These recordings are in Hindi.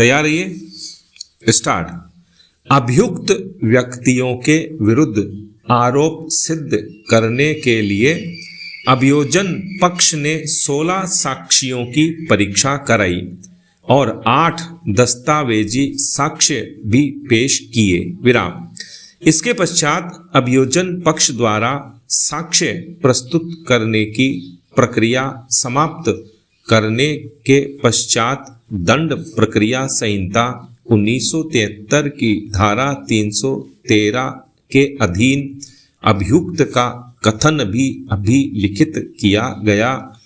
तैयार रहिए। स्टार्ट। अभियुक्त व्यक्तियों के विरुद्ध आरोप सिद्ध करने के लिए अभियोजन पक्ष ने 16 साक्ष्यों की परीक्षा कराई और 8 दस्तावेजी साक्ष्य भी पेश किए। विराम। इसके पश्चात अभियोजन पक्ष द्वारा साक्ष्य प्रस्तुत करने की प्रक्रिया समाप्त करने के पश्चात दंड प्रक्रिया संहिता 1973 की धारा 313 के अधीन अभियुक्त का कथन भी अभिलिखित किया गया,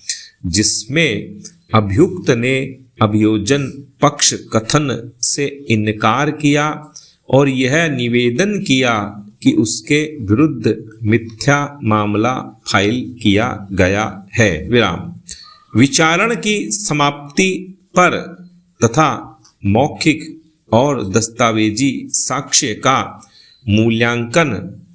जिसमें अभियुक्त ने अभियोजन पक्ष कथन से इनकार किया और यह निवेदन किया कि उसके विरुद्ध मिथ्या मामला फाइल किया गया है। विराम। विचारण की समाप्ति पर तथा मौखिक और दस्तावेजी साक्ष्य का मूल्यांकन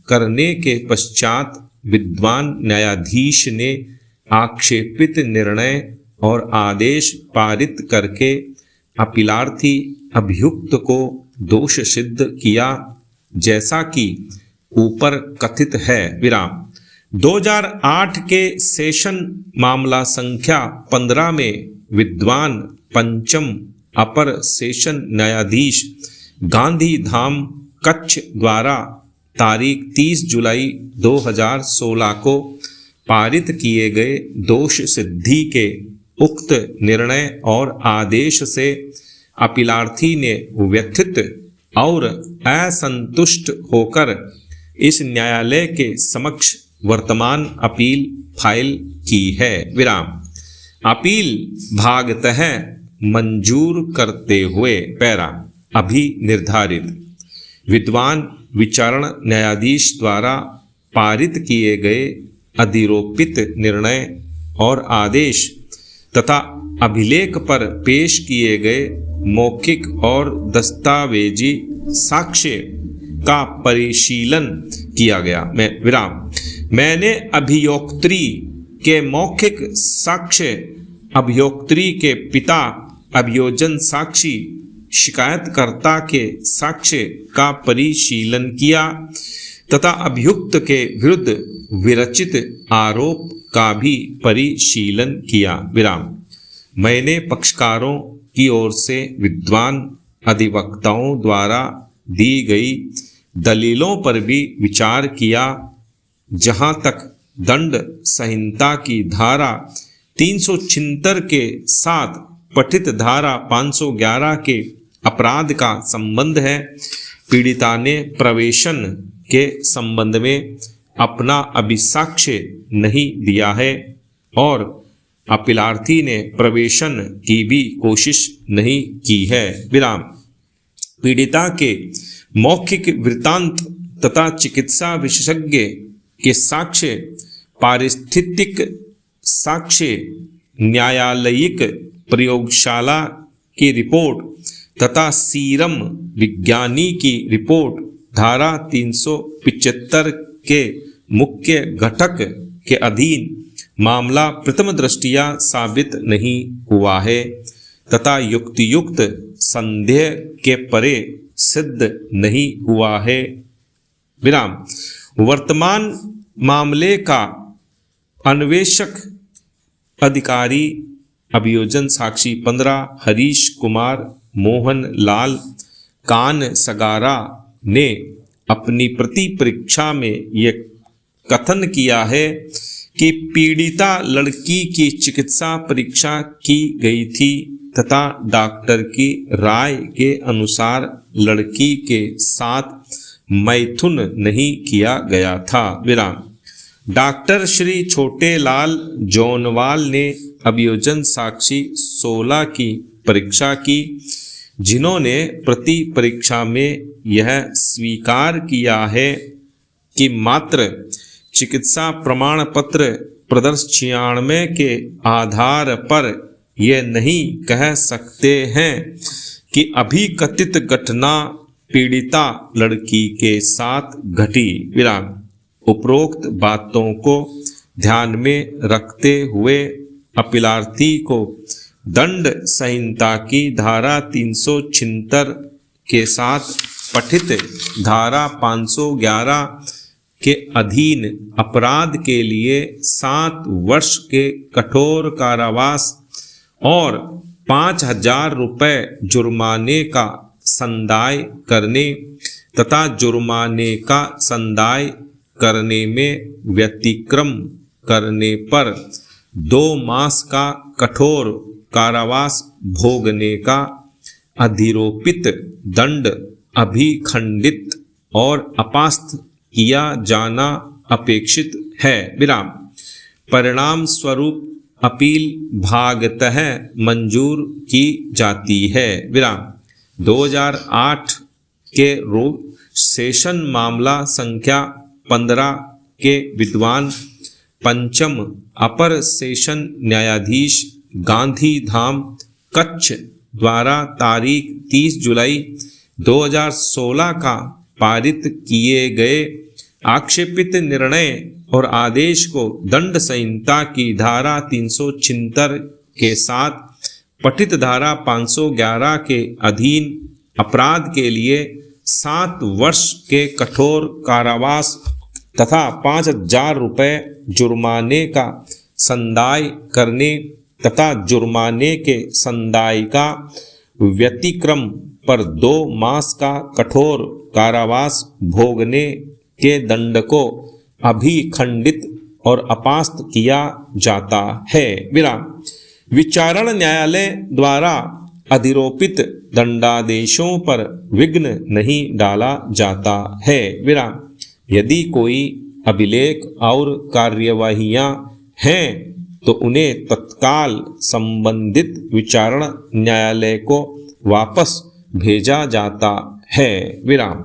करने के पश्चात विद्वान न्यायाधीश ने आक्षेपित निर्णय और आदेश पारित करके अपीलार्थी अभियुक्त को दोष सिद्ध किया, जैसा कि ऊपर कथित है। विराम। 2008 के सेशन मामला संख्या 15 में विद्वान पंचम अपर सेशन न्यायाधीश गांधीधाम कच्छ द्वारा तारीख 30 जुलाई 2016 को पारित किए गए दोष सिद्धि के उक्त निर्णय और आदेश से अपीलार्थी ने व्यथित और असंतुष्ट होकर इस न्यायालय के समक्ष वर्तमान अपील फाइल की है। विराम। अपील भागतः मंजूर करते हुए पैरा अभी निर्धारित विद्वान विचारण न्यायाधीश द्वारा पारित किए गए अधिरोपित निर्णय और आदेश तथा अभिलेख पर पेश किए गए मौखिक और दस्तावेजी साक्ष्य का परिशीलन किया गया। विराम। मैंने अभियोक्त्री के मौखिक साक्ष्य, अभियोक्त्री के पिता, अभियोजन साक्षी, शिकायतकर्ता के साक्ष्य का परिशीलन किया तथा अभियुक्त के विरुद्ध विरचित आरोप का भी परिशीलन किया। विराम। मैंने पक्षकारों की ओर से विद्वान अधिवक्ताओं द्वारा दी गई दलीलों पर भी विचार किया। जहां तक दंड संहिता की धारा 376 के साथ पठित धारा 511 के अपराध का संबंध है, पीड़िता ने प्रवेशन के संबंध में अपना अभिसाक्ष्य नहीं दिया है और अपीलार्थी ने प्रवेशन की भी कोशिश नहीं की है। विराम। पीड़िता के मौखिक वृत्तांत तथा चिकित्सा विशेषज्ञ के साक्ष्य, पारिस्थितिक साक्ष्य, न्यायालयिक प्रयोगशाला की रिपोर्ट तथा सीरम विज्ञानी की रिपोर्ट धारा 375 के मुख्य घटक के अधीन मामला प्रथम दृष्टया साबित नहीं हुआ है तथा युक्तियुक्त संदेह के परे सिद्ध नहीं हुआ है। विराम। वर्तमान मामले का अन्वेषक अधिकारी अभियोजन साक्षी 15 हरीश कुमार मोहन लाल कान सगारा ने अपनी प्रति परीक्षा में यह कथन किया है कि पीड़िता लड़की की चिकित्सा परीक्षा की गई थी तथा डॉक्टर की राय के अनुसार लड़की के साथ मैथुन नहीं किया गया था। विराम। डॉक्टर श्री छोटेलाल जोनवाल ने अभियोजन साक्षी 16 की परीक्षा की, जिन्होंने प्रति परीक्षा में यह स्वीकार किया है कि मात्र चिकित्सा प्रमाण पत्र प्रदर्श 96 के आधार पर यह नहीं कह सकते हैं कि अभिकथित घटना पीड़िता लड़की के साथ घटी। विराम। उपरोक्त बातों को ध्यान में रखते हुए अपीलार्थी को दंड संहिता की धारा 376 के साथ पठित धारा 511 के अधीन अपराध के लिए 7 वर्ष के कठोर कारावास और 5,000 रुपये जुर्माने का संदाय करने तथा जुर्माने का संदाय करने में व्यतिक्रम करने पर 2 मास का कठोर कारावास भोगने का अधिरोपित दंड अभिखंडित और अपास्त किया जाना अपेक्षित है। विराम। परिणाम स्वरूप अपील भागतः मंजूर की जाती है। विराम। 2008 के रोग सेशन मामला संख्या 15 के विद्वान पंचम अपर सेशन न्यायाधीश गांधीधाम कच्छ द्वारा तारीख 30 जुलाई 2016 का पारित किए गए आक्षेपित निर्णय और आदेश को दंड संहिता की धारा 376 के साथ पठित धारा 511 के अधीन अपराध के लिए 7 वर्ष के कठोर कारावास तथा 5,000 रुपये जुर्माने का संदाय करने तथा जुर्माने के संदाय का व्यतिक्रम पर 2 मास का कठोर कारावास भोगने के दंड को अभिखंडित और अपास्त किया जाता है। विराम। विचारण न्यायालय द्वारा अधिरोपित दंडादेशों पर विघ्न नहीं डाला जाता है। विराम। यदि कोई अभिलेख और कार्यवाहियां हैं तो उन्हें तत्काल संबंधित विचारण न्यायालय को वापस भेजा जाता है। विराम।